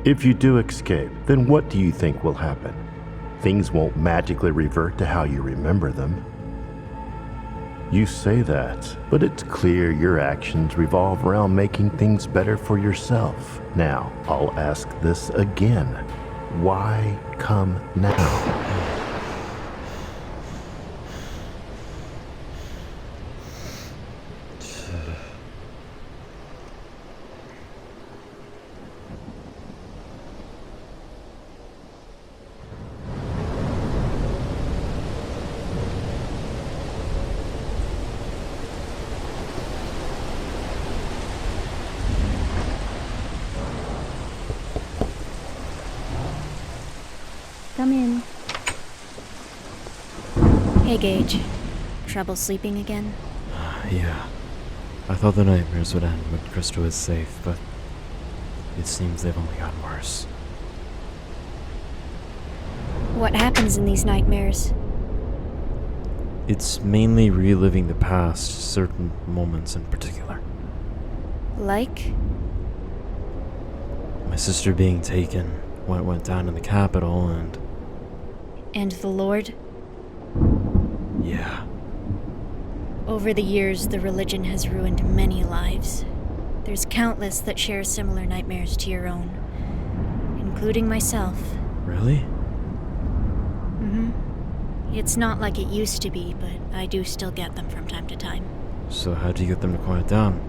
If you do escape, then what do you think will happen? Things won't magically revert to how you remember them. You say that, but it's clear your actions revolve around making things better for yourself. Now, I'll ask this again. Why come now? Come in. Hey, Gage. Trouble sleeping again? Yeah. I thought the nightmares would end when Krista was safe, but it seems they've only gotten worse. What happens in these nightmares? It's mainly reliving the past, certain moments in particular. Like? My sister being taken, what went down in the capital, and... And the Lord? yeah. Over the years, the religion has ruined many lives. There's countless that share similar nightmares to your own, including myself. Really? It's not like it used to be, but I do still get them from time to time. So how do you get them to quiet down?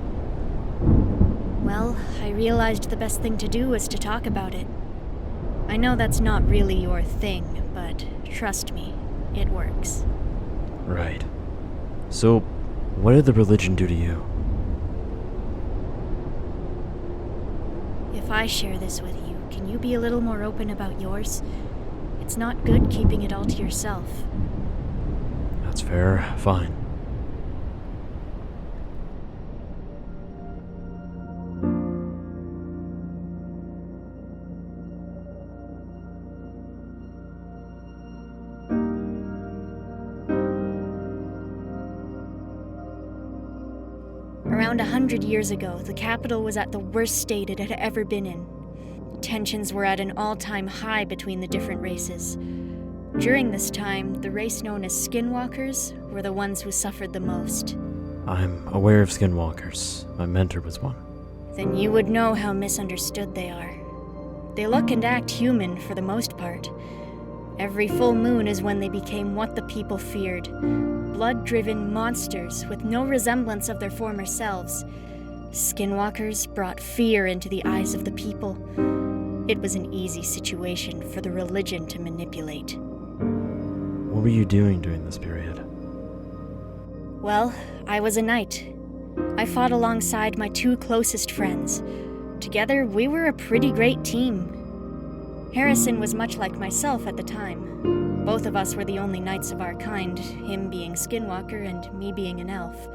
Well, I realized the best thing to do was to talk about it. I know that's not really your thing, but trust me, it works. Right. So, what did the religion do to you? If I share this with you, can you be a little more open about yours? It's not good keeping it all to yourself. That's fair. Fine. Around 100 years ago, the capital was at the worst state it had ever been in. Tensions were at an all-time high between the different races. During this time, the race known as Skinwalkers were the ones who suffered the most. I'm aware of skinwalkers. My mentor was one. Then you would know how misunderstood they are. They look and act human for the most part. Every full moon is when they became what the people feared. Blood-driven monsters with no resemblance of their former selves. Skinwalkers brought fear into the eyes of the people. It was an easy situation for the religion to manipulate. What were you doing during this period? Well, I was a knight. I fought alongside my two closest friends. Together, we were a pretty great team. Harrison was much like myself at the time. Both of us were the only knights of our kind, him being Skinwalker and me being an elf.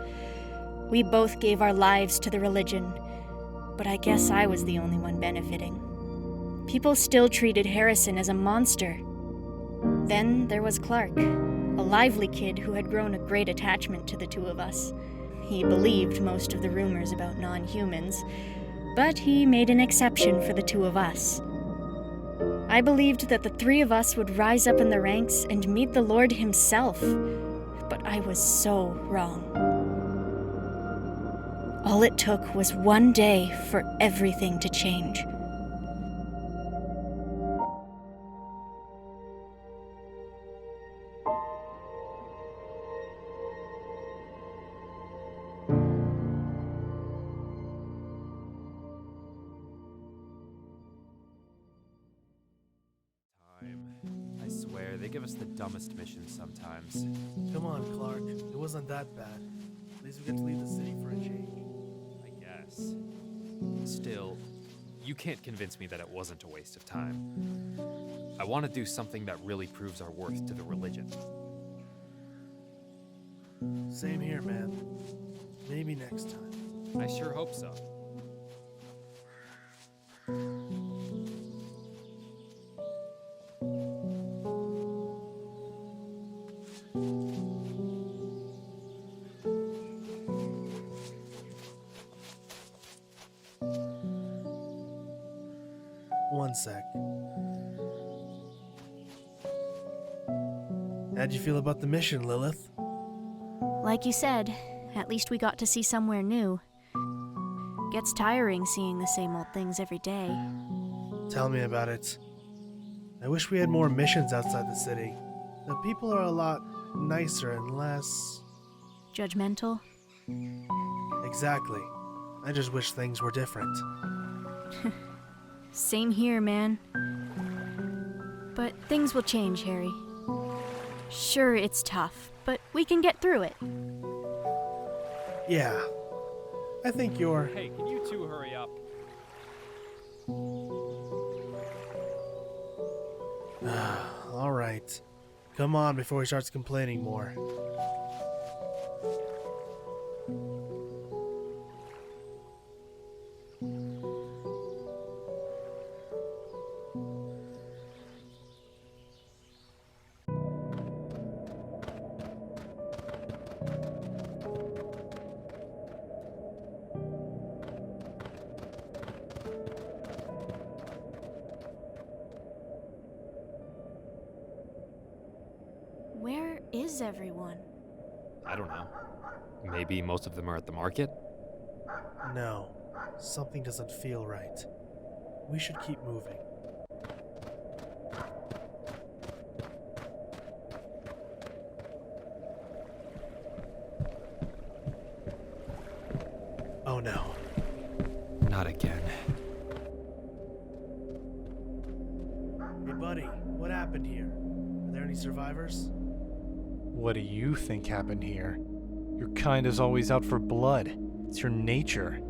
We both gave our lives to the religion, but I guess I was the only one benefiting. People still treated Harrison as a monster. Then there was Clark, a lively kid who had grown a great attachment to the two of us. He believed most of the rumors about non-humans, but he made an exception for the two of us. I believed that the three of us would rise up in the ranks and meet the Lord himself, but I was so wrong. All it took was one day for everything to change. I swear, they give us the dumbest missions sometimes. Come on, Clark. It wasn't that bad. At least we get to leave the city for a change. I guess. Still, you can't convince me that it wasn't a waste of time. I want to do something that really proves our worth to the religion. Same here, man. Maybe next time. I sure hope so. One sec. How'd you feel about the mission, Lilith? Like you said, at least we got to see somewhere new. Gets tiring seeing the same old things every day. Tell me about it. I wish we had more missions outside the city. The people are a lot nicer and less... Judgmental? Exactly. I just wish things were different. Same here, man. But things will change, Harry. Sure, it's tough, but we can get through it. Yeah. I think you're... Hey, can you two hurry up? All right. Come on before he starts complaining more. Where is everyone? I don't know. Maybe most of them are at the market? No. Something doesn't feel right. We should keep moving. Oh no. Not again. Hey buddy, what happened here? Are there any survivors? What do you think happened here? Your kind is always out for blood. It's your nature.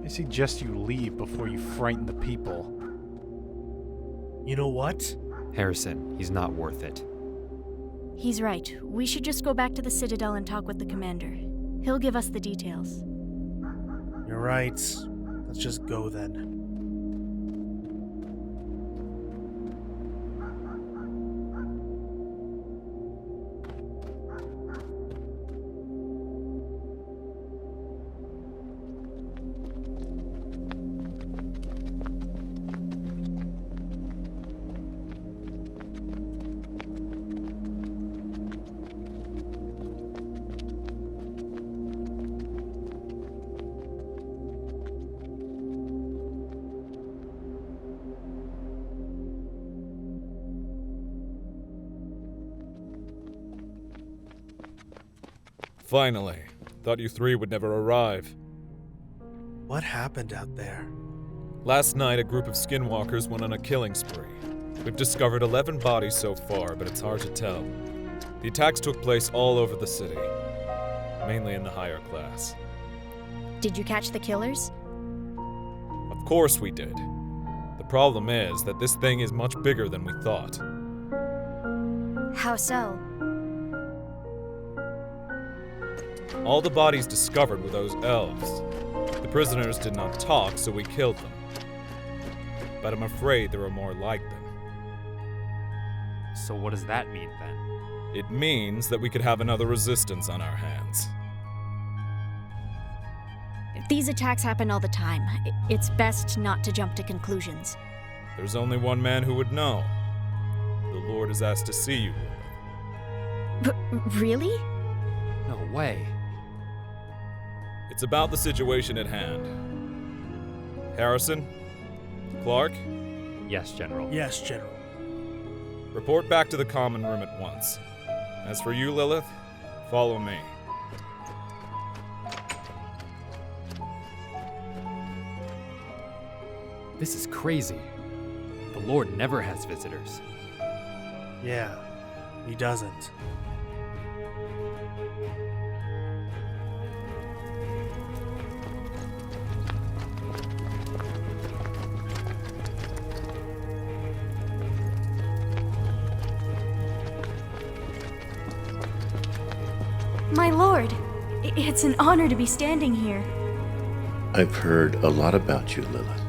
I suggest you leave before you frighten the people. You know what? Harrison, he's not worth it. He's right. We should just go back to the Citadel and talk with the commander. He'll give us the details. You're right. Let's just go then. Finally. Thought you three would never arrive. What happened out there? Last night, a group of skinwalkers went on a killing spree. We've discovered 11 bodies so far, but it's hard to tell. The attacks took place all over the city, mainly in the higher class. Did you catch the killers? Of course we did. The problem is that this thing is much bigger than we thought. How so? All the bodies discovered were those elves. The prisoners did not talk, so we killed them. But I'm afraid there are more like them. So what does that mean then? It means that we could have another resistance on our hands. These attacks happen all the time. It's best not to jump to conclusions. There's only one man who would know. The Lord has asked to see you. Really? No way. It's about the situation at hand. Harrison? Clark? Yes, General. Yes, General. Report back to the common room at once. As for you, Lilith, follow me. This is crazy. The Lord never has visitors. Yeah, he doesn't. My lord, it's an honor to be standing here. I've heard a lot about you, Lilith.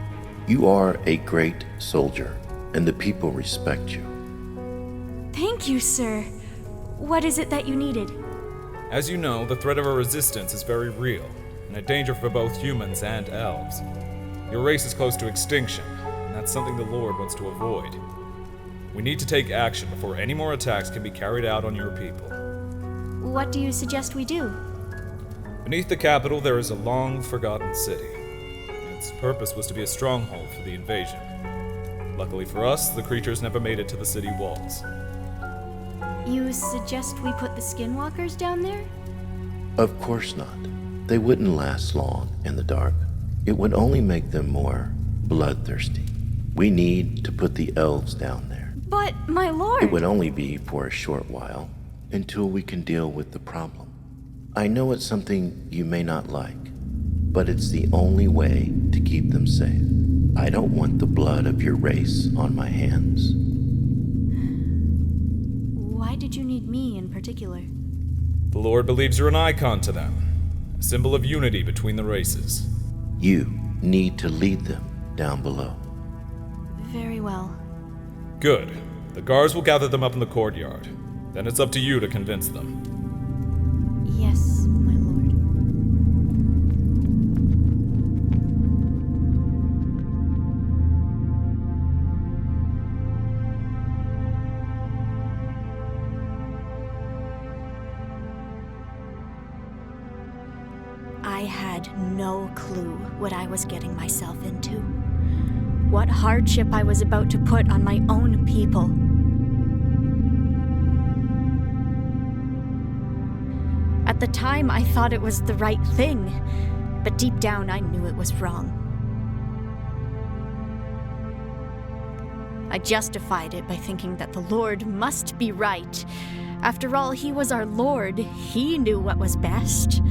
You are a great soldier, and the people respect you. Thank you, sir. What is it that you needed? As you know, the threat of a resistance is very real, and a danger for both humans and elves. Your race is close to extinction, and that's something the Lord wants to avoid. We need to take action before any more attacks can be carried out on your people. What do you suggest we do? Beneath the capital, there is a long-forgotten city. Its purpose was to be a stronghold for the invasion. Luckily for us, the creatures never made it to the city walls. You suggest we put the skinwalkers down there? Of course not. They wouldn't last long in the dark. It would only make them more bloodthirsty. We need to put the elves down there. But, my lord! It would only be for a short while, until we can deal with the problem. I know it's something you may not like, but it's the only way to keep them safe. I don't want the blood of your race on my hands. Why did you need me in particular? The Lord believes you're an icon to them, a symbol of unity between the races. You need to lead them down below. Very well. Good. The guards will gather them up in the courtyard. Then it's up to you to convince them. Yes, my lord. I had no clue what I was getting myself into. What hardship I was about to put on my own people. At the time, I thought it was the right thing, but deep down, I knew it was wrong. I justified it by thinking that the Lord must be right. After all, he was our Lord. He knew what was best.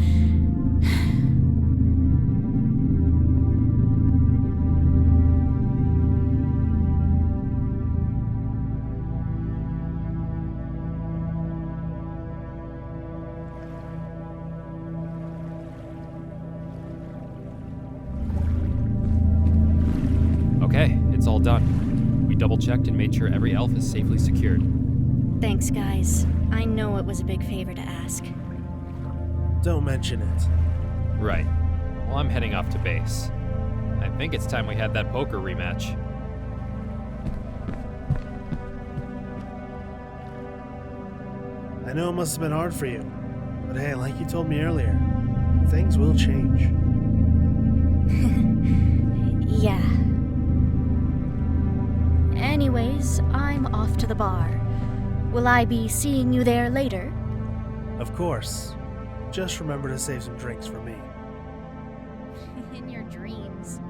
Okay, it's all done. We double-checked and made sure every elf is safely secured. Thanks, guys. I know it was a big favor to ask. Don't mention it. Right. Well, I'm heading off to base. I think it's time we had that poker rematch. I know it must have been hard for you, but hey, like you told me earlier, things will change. Yeah. Anyways, I'm off to the bar. Will I be seeing you there later? Of course. Just remember to save some drinks for me. In your dreams.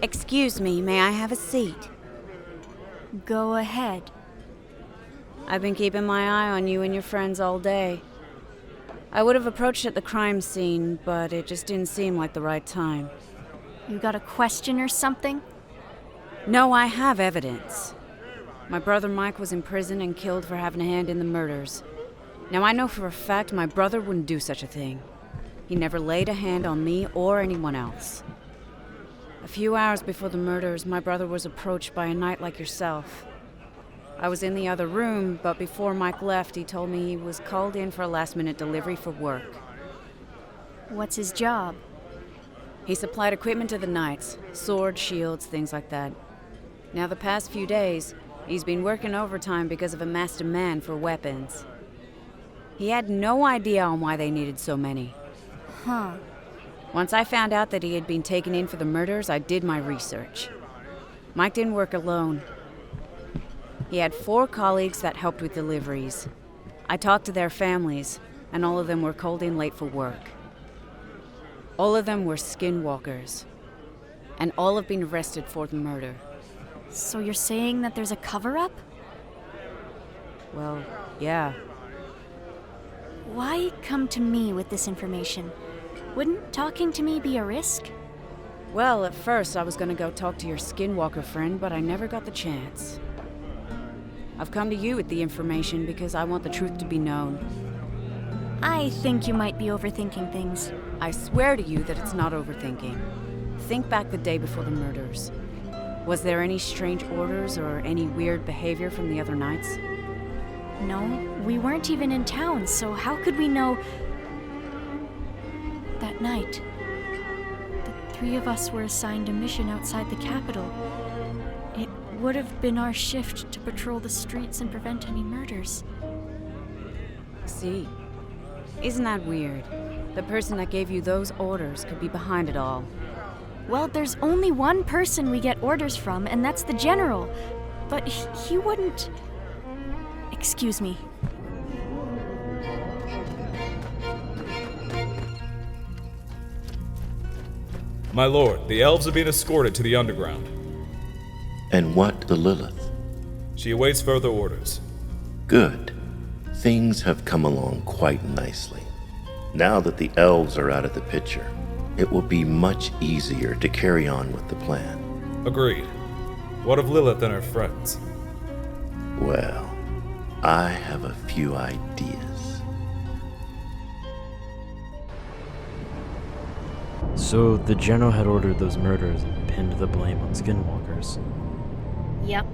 Excuse me, may I have a seat? Go ahead. I've been keeping my eye on you and your friends all day. I would have approached at the crime scene, but it just didn't seem like the right time. You got a question or something? No, I have evidence. My brother Mike was in prison and killed for having a hand in the murders. Now, I know for a fact my brother wouldn't do such a thing. He never laid a hand on me or anyone else. A few hours before the murders, my brother was approached by a knight like yourself. I was in the other room, but before Mike left, he told me he was called in for a last-minute delivery for work. What's his job? He supplied equipment to the knights, swords, shields, things like that. Now, the past few days, he's been working overtime because of a masked man for weapons. He had no idea on why they needed so many. Huh. Once I found out that he had been taken in for the murders, I did my research. Mike didn't work alone. He had 4 colleagues that helped with deliveries. I talked to their families, and all of them were called in late for work. All of them were skinwalkers, and all have been arrested for the murder. So you're saying that there's a cover-up? Well, yeah. Why come to me with this information? Wouldn't talking to me be a risk? Well, at first I was gonna go talk to your skinwalker friend, but I never got the chance. I've come to you with the information because I want the truth to be known. I think you might be overthinking things. I swear to you that it's not overthinking. think back the day before the murders. Was there any strange orders or any weird behavior from the other knights? No, we weren't even in town, so how could we know? That night, the 3 of us were assigned a mission outside the capital. It would have been our shift to patrol the streets and prevent any murders. See? Isn't that weird? The person that gave you those orders could be behind it all. Well, there's only one person we get orders from, and that's the general. But he wouldn't... Excuse me. My lord, the elves have been escorted to the underground. And what the Lilith? She awaits further orders. Good. Things have come along quite nicely. Now that the elves are out of the picture, it will be much easier to carry on with the plan. Agreed. What of Lilith and her friends? Well, I have a few ideas. So the general had ordered those murders and pinned the blame on skinwalkers. Yep.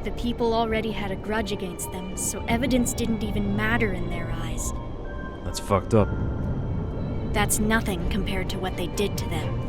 The people already had a grudge against them, so evidence didn't even matter in their eyes. That's fucked up. That's nothing compared to what they did to them.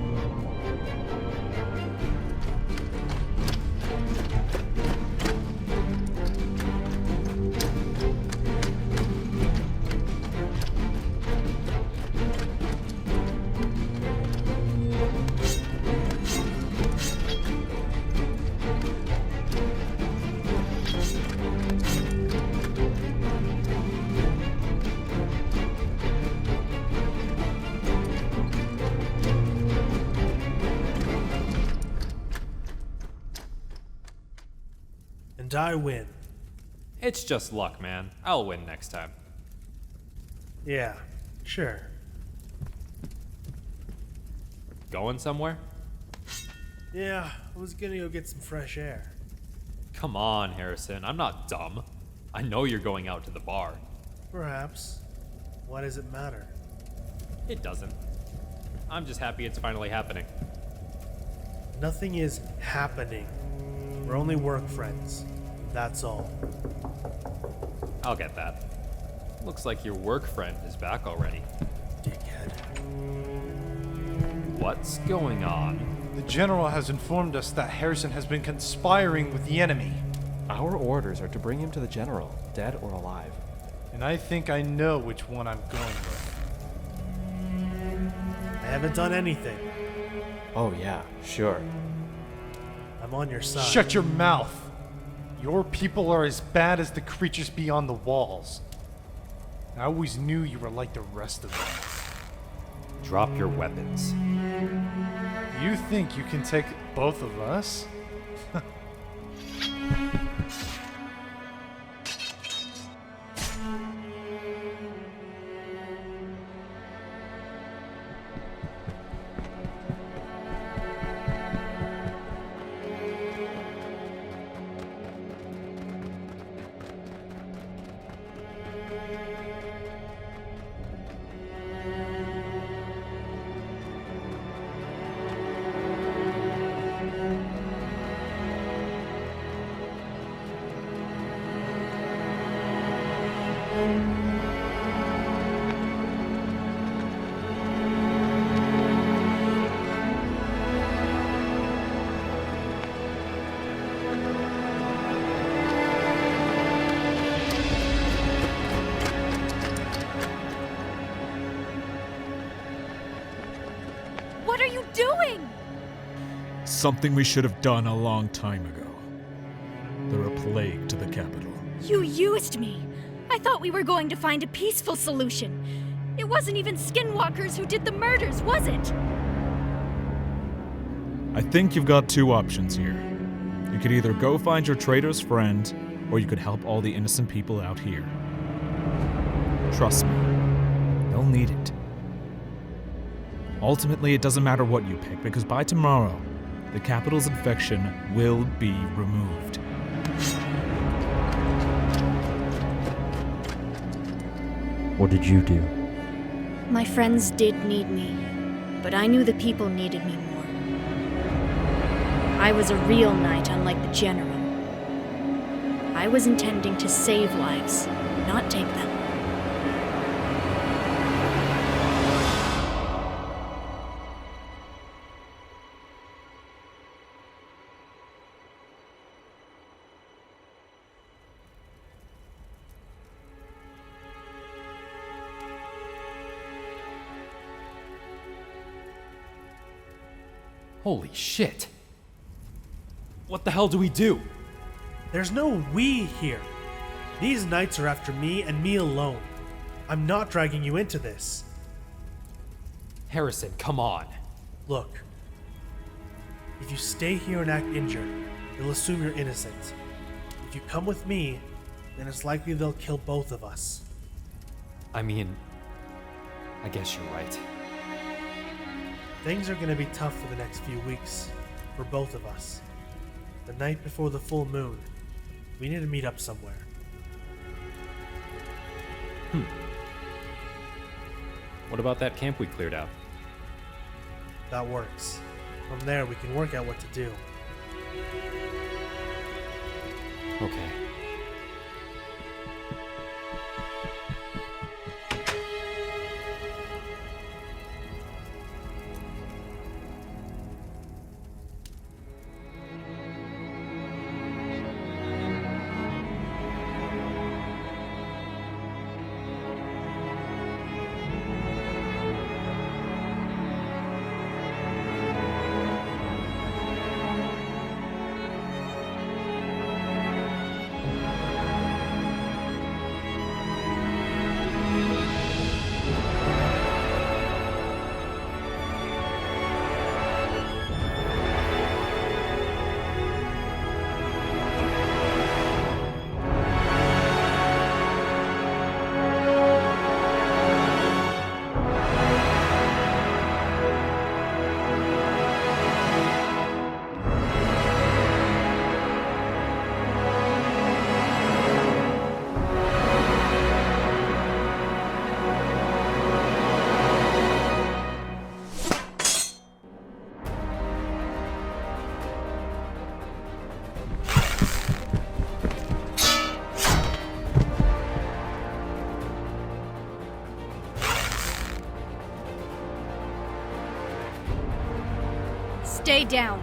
And I win. It's just luck, man. I'll win next time. Yeah, sure. Going somewhere? Yeah, I was gonna go get some fresh air. Come on, Harrison. I'm not dumb. I know you're going out to the bar. Perhaps. Why does it matter? It doesn't. I'm just happy it's finally happening. Nothing is happening. We're only work friends. That's all. I'll get that. Looks like your work friend is back already. Dickhead. What's going on? The general has informed us that Harrison has been conspiring with the enemy. Our orders are to bring him to the general, dead or alive. And I think I know which one I'm going with. I haven't done anything. Oh yeah, sure. I'm on your side. Shut your mouth! Your people are as bad as the creatures beyond the walls. I always knew you were like the rest of them. Drop your weapons. You think you can take both of us? What are you doing? Something we should have done a long time ago. They're a plague to the capital. You used me. I thought we were going to find a peaceful solution. It wasn't even skinwalkers who did the murders, was it? I think you've got two options here. You could either go find your traitor's friend, or you could help all the innocent people out here. Trust me, they'll need it. Ultimately, it doesn't matter what you pick, because by tomorrow, the capital's infection will be removed. What did you do? My friends did need me, but I knew the people needed me more. I was a real knight, unlike the general. I was intending to save lives, not take them. Holy shit. What the hell do we do? There's no we here. These knights are after me and me alone. I'm not dragging you into this. Harrison, come on. Look, if you stay here and act injured, they'll assume you're innocent. If you come with me, then it's likely they'll kill both of us. I mean, I guess you're right. Things are going to be tough for the next few weeks, for both of us. The night before the full moon, we need to meet up somewhere. What about that camp we cleared out? That works. From there, we can work out what to do. Okay. Stay down.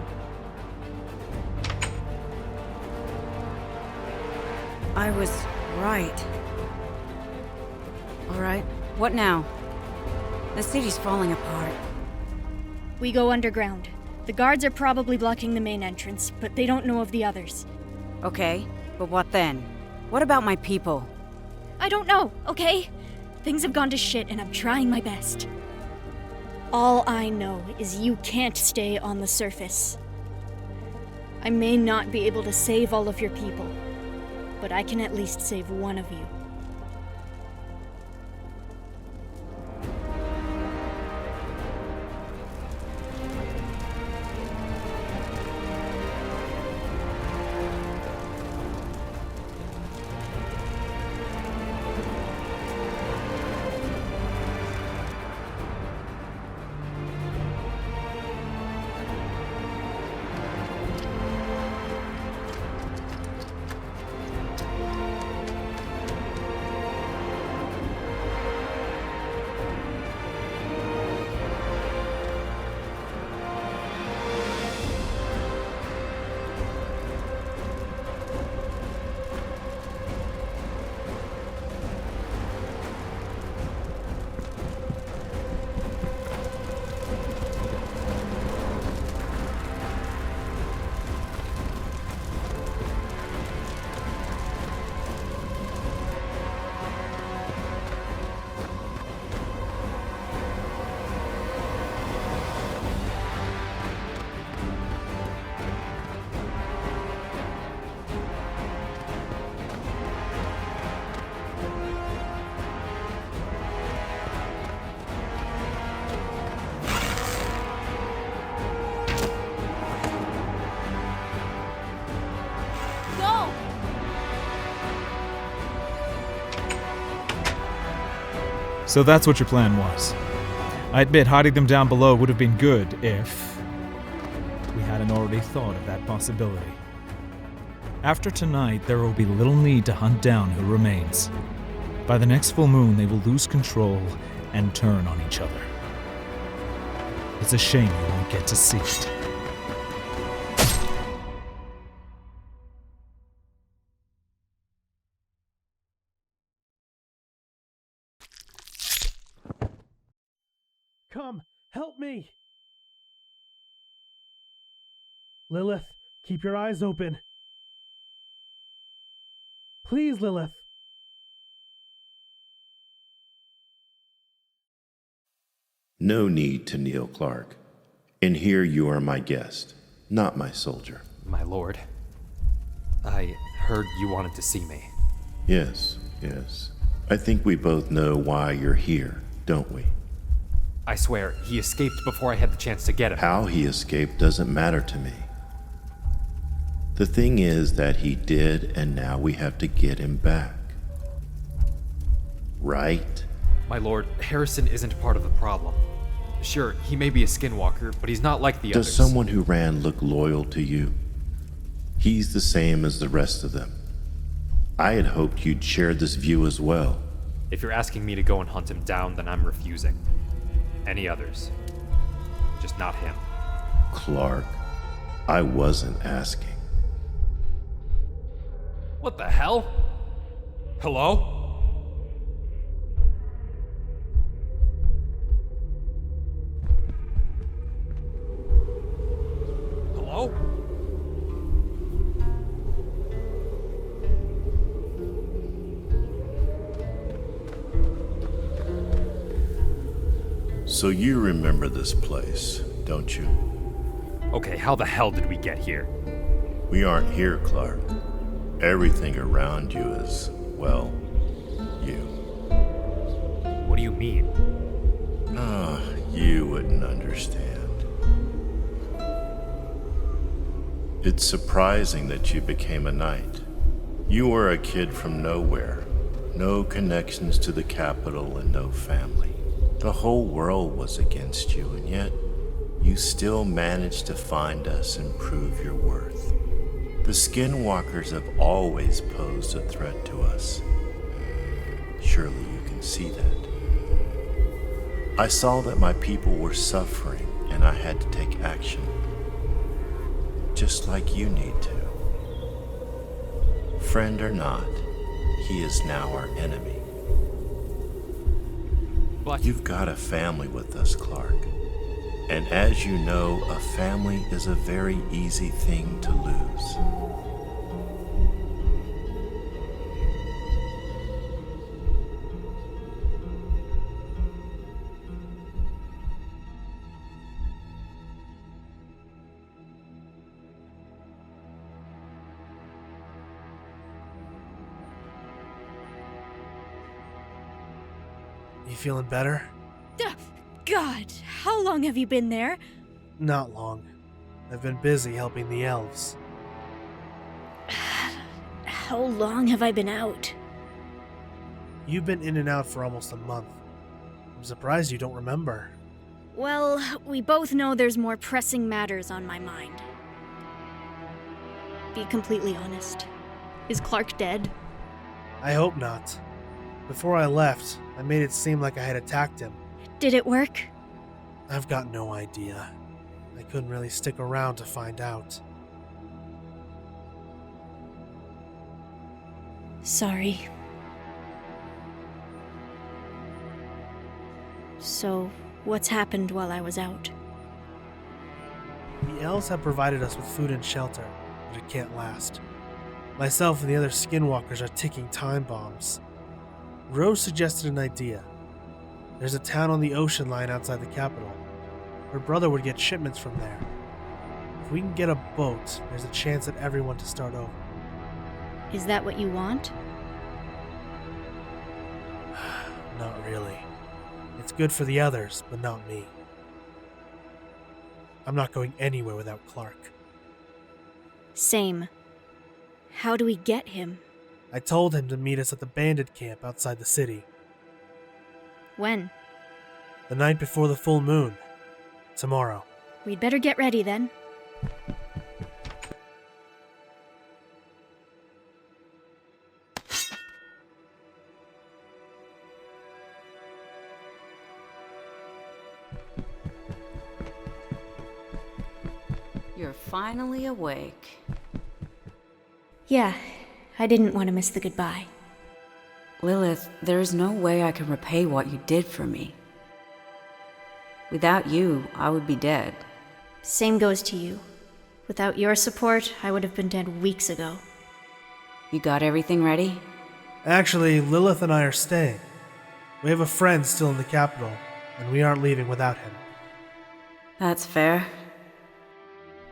I was right. Alright, what now? The city's falling apart. We go underground. The guards are probably blocking the main entrance, but they don't know of the others. Okay, but what then? What about my people? I don't know, okay? Things have gone to shit and I'm trying my best. All I know is you can't stay on the surface. I may not be able to save all of your people, but I can at least save one of you. So that's what your plan was. I admit hiding them down below would have been good if... we hadn't already thought of that possibility. After tonight, there will be little need to hunt down who remains. By the next full moon, they will lose control and turn on each other. It's a shame you won't get to see it. Come, help me! Lilith, keep your eyes open. Please, Lilith. No need to kneel, Clark. And here you are my guest, not my soldier. My lord, I heard you wanted to see me. Yes. I think we both know why you're here, don't we? I swear, he escaped before I had the chance to get him. How he escaped doesn't matter to me. The thing is that he did, and now we have to get him back. Right? My lord, Harrison isn't part of the problem. Sure, he may be a skinwalker, but he's not like the others. Does someone who ran look loyal to you? He's the same as the rest of them. I had hoped you'd share this view as well. If you're asking me to go and hunt him down, then I'm refusing. Any others. Just not him. Clark, I wasn't asking. What the hell? Hello? Hello? So you remember this place, don't you? Okay, how the hell did we get here? We aren't here, Clark. Everything around you is, well, you. What do you mean? You wouldn't understand. It's surprising that you became a knight. You were a kid from nowhere. No connections to the capital and no family. The whole world was against you, and yet you still managed to find us and prove your worth. The skinwalkers have always posed a threat to us. Surely you can see that. I saw that my people were suffering, and I had to take action. Just like you need to. Friend or not, he is now our enemy. But You've got a family with us, Clark. And as you know, a family is a very easy thing to lose. You feeling better? God, how long have you been there? Not long. I've been busy helping the elves. How long have I been out? You've been in and out for almost a month. I'm surprised you don't remember. Well, we both know there's more pressing matters on my mind. Be completely honest. Is Clark dead? I hope not. Before I left, I made it seem like I had attacked him. Did it work? I've got no idea. I couldn't really stick around to find out. Sorry. So, what's happened while I was out? The elves have provided us with food and shelter, but it can't last. Myself and the other skinwalkers are ticking time bombs. Rose suggested an idea. There's a town on the ocean line outside the capital. Her brother would get shipments from there. If we can get a boat, there's a chance at everyone to start over. Is that what you want? Not really. It's good for the others, but not me. I'm not going anywhere without Clark. Same. How do we get him? I told him to meet us at the bandit camp outside the city. When? The night before the full moon. Tomorrow. We'd better get ready then. You're finally awake. Yeah, I didn't want to miss the goodbye. Lilith, there's no way I can repay what you did for me. Without you, I would be dead. Same goes to you. Without your support, I would have been dead weeks ago. You got everything ready? Actually, Lilith and I are staying. We have a friend still in the capital, and we aren't leaving without him. That's fair.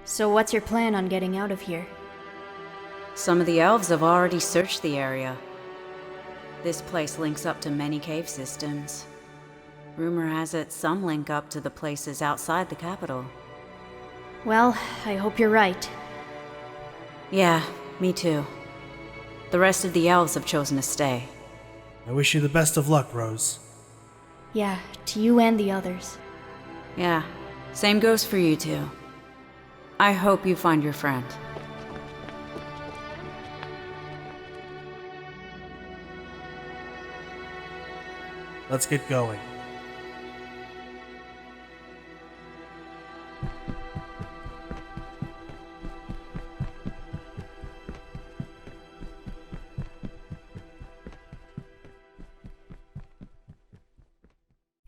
So what's your plan on getting out of here? Some of the elves have already searched the area. This place links up to many cave systems. Rumor has it some link up to the places outside the capital. Well, I hope you're right. Yeah, me too. The rest of the elves have chosen to stay. I wish you the best of luck, Rose. Yeah, to you and the others. Yeah, same goes for you two. I hope you find your friend. Let's get going.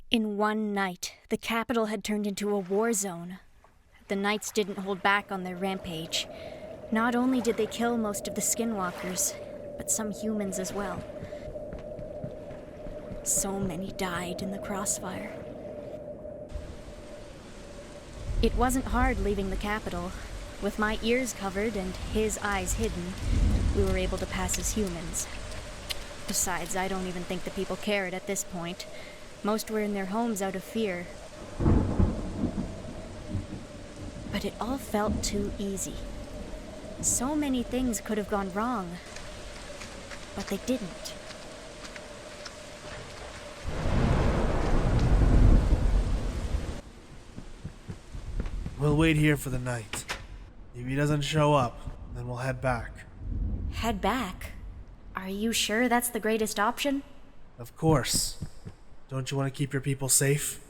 In one night, the capital had turned into a war zone. The Knights didn't hold back on their rampage. Not only did they kill most of the skinwalkers, but some humans as well. So many died in the crossfire. It wasn't hard leaving the capital. With my ears covered and his eyes hidden, we were able to pass as humans. Besides, I don't even think the people cared at this point. Most were in their homes out of fear. But it all felt too easy. So many things could have gone wrong, but they didn't. We'll wait here for the night. If he doesn't show up, then we'll head back. Head back? Are you sure that's the greatest option? Of course. Don't you want to keep your people safe?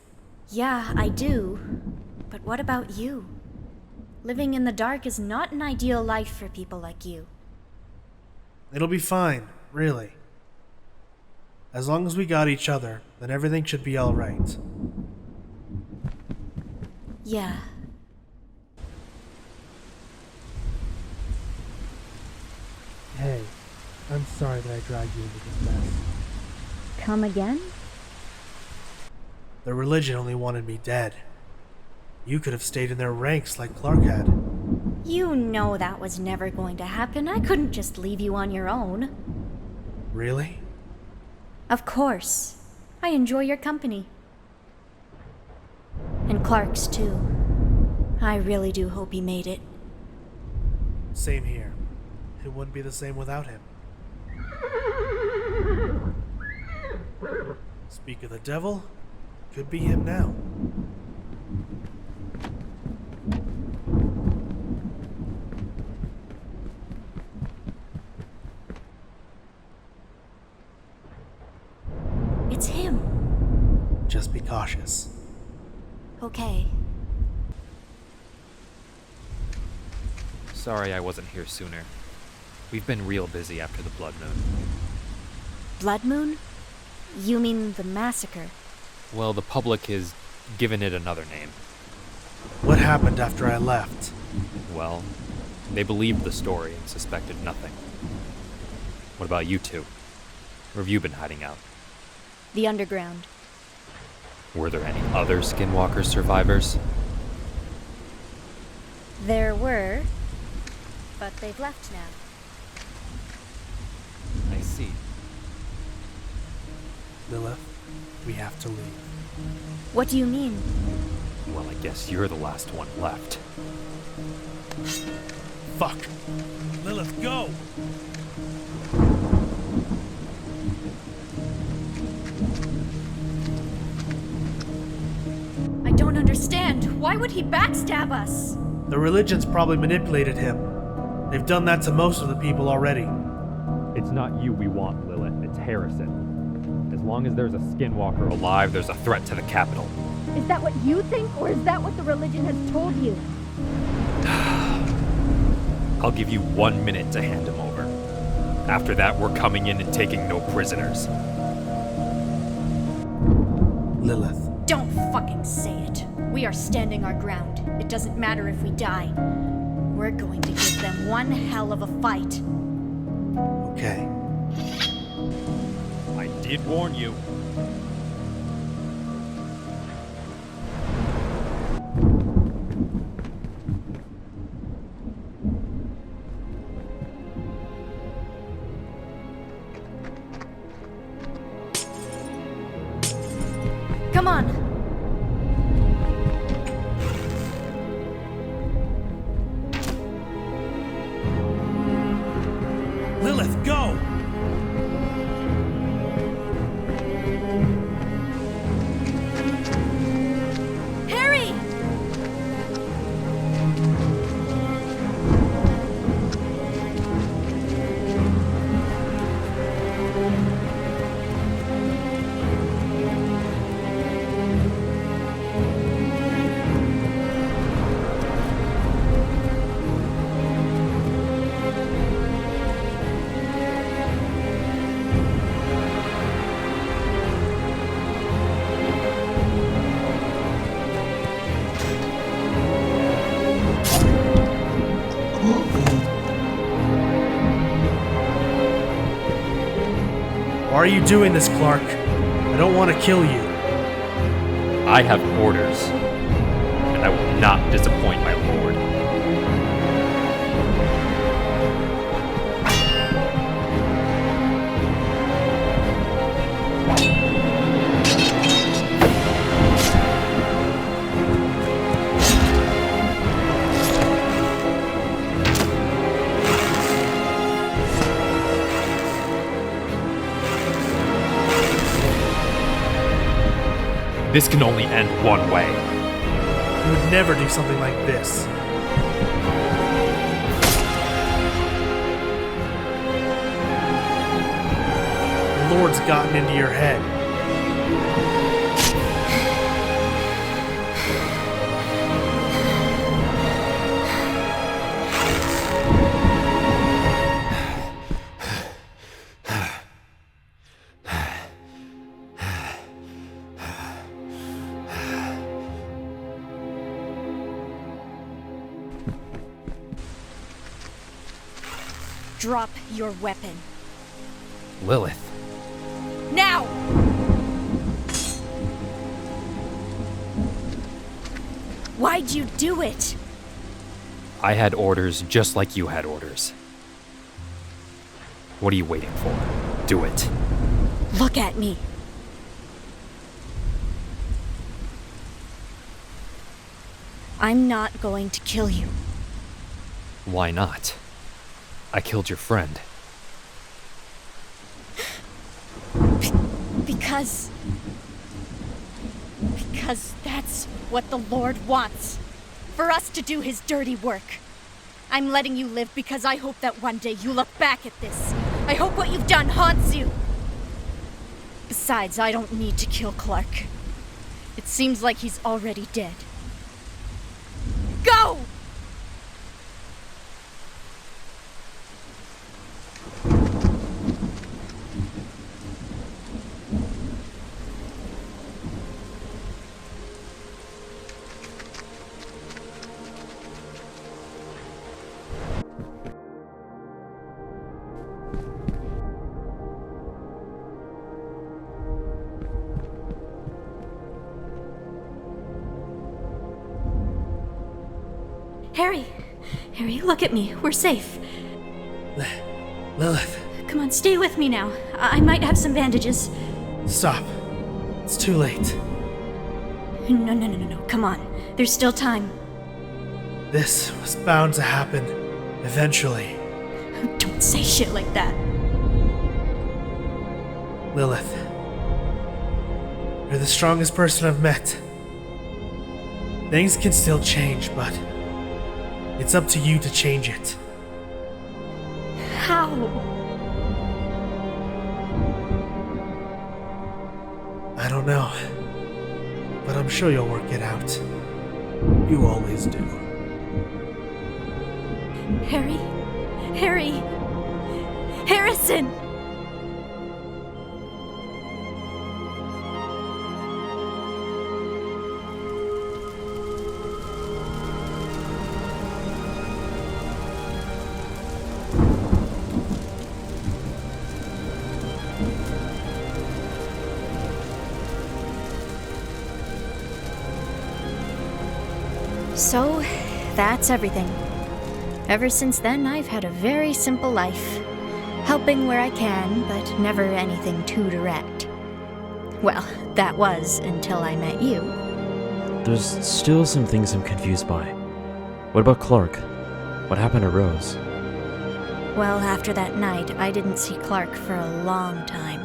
Yeah, I do. But what about you? Living in the dark is not an ideal life for people like you. It'll be fine, really. As long as we got each other, then everything should be alright. Yeah. Hey, I'm sorry that I dragged you into this mess. Come again? The religion only wanted me dead. You could have stayed in their ranks like Clark had. You know that was never going to happen. I couldn't just leave you on your own. Really? Of course. I enjoy your company. And Clark's too. I really do hope he made it. Same here. It wouldn't be the same without him. Speak of the devil, could be him now. It's him. Just be cautious. Okay. Sorry I wasn't here sooner. We've been real busy after the Bloodmoon. Bloodmoon? You mean the massacre? Well, the public has given it another name. What happened after I left? Well, they believed the story and suspected nothing. What about you two? Where have you been hiding out? The underground. Were there any other Skinwalker survivors? There were, but they've left now. I see. Lilith, we have to leave. What do you mean? Well, I guess you're the last one left. Fuck! Lilith, go! I don't understand. Why would he backstab us? The religion's probably manipulated him. They've done that to most of the people already. It's not you we want, Lilith. It's Harrison. As long as there's a skinwalker alive, there's a threat to the capital. Is that what you think, or is that what the religion has told you? I'll give you 1 minute to hand him over. After that, we're coming in and taking no prisoners. Lilith. Don't fucking say it. We are standing our ground. It doesn't matter if we die. We're going to give them one hell of a fight. Okay. I did warn you. Come on. Lilith, go! Harry! Why are you doing this, Clark? I don't want to kill you. I have orders, and I will not disappoint my lord. This can only end one way. You would never do something like this. The Lord's gotten into your head. Drop your weapon. Lilith. Now! Why'd you do it? I had orders just like you had orders. What are you waiting for? Do it. Look at me. I'm not going to kill you. Why not? I killed your friend. Because that's what the Lord wants. For us to do his dirty work. I'm letting you live because I hope that one day you look back at this. I hope what you've done haunts you. Besides, I don't need to kill Clark. It seems like he's already dead. Go! Harry, look at me. We're safe. Lilith. Come on, stay with me now. I might have some bandages. Stop. It's too late. No. Come on. There's still time. This was bound to happen. Eventually. Don't say shit like that. Lilith. You're the strongest person I've met. Things can still change, but It's up to you to change it. How? I don't know, but I'm sure you'll work it out. You always do. Harry? Harry! Harrison! So, that's everything. Ever since then, I've had a very simple life. Helping where I can, but never anything too direct. Well, that was until I met you. There's still some things I'm confused by. What about Clark? What happened to Rose? Well, after that night, I didn't see Clark for a long time.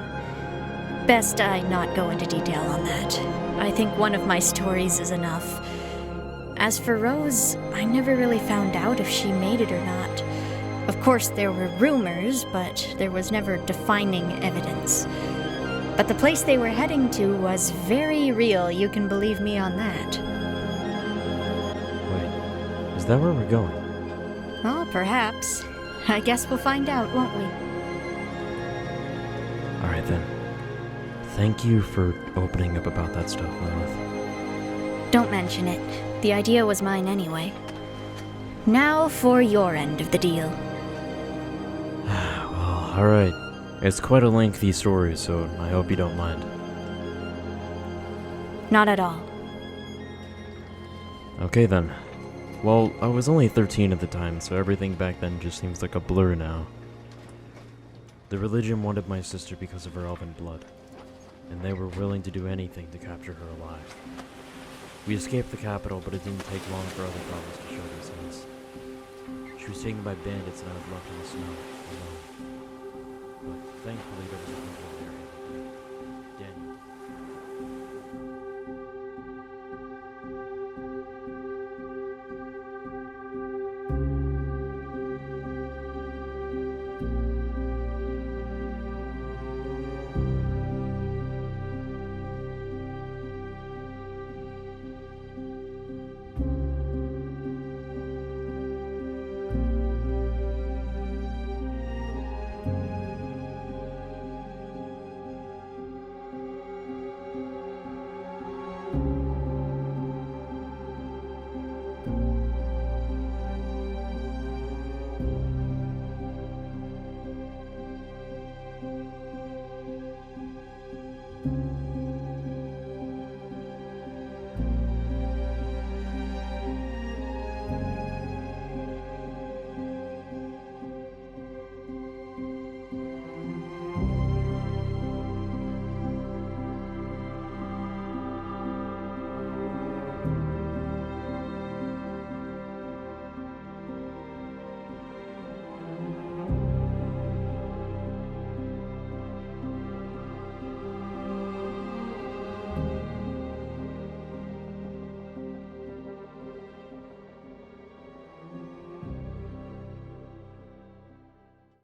Best I not go into detail on that. I think one of my stories is enough. As for Rose, I never really found out if she made it or not. Of course, there were rumors, but there was never defining evidence. But the place they were heading to was very real, you can believe me on that. Wait, is that where we're going? Well, perhaps. I guess we'll find out, won't we? Alright then. Thank you for opening up about that stuff, Lilith. Don't mention it. The idea was mine anyway. Now for your end of the deal. Well, alright. It's quite a lengthy story, so I hope you don't mind. Not at all. Okay then. Well, I was only 13 at the time, so everything back then just seems like a blur now. The religion wanted my sister because of her elven blood, and they were willing to do anything to capture her alive. We escaped the capital, but it didn't take long for other problems to show their sense. She was taken by bandits and I was left in the snow, alone. But thankfully there was a couple of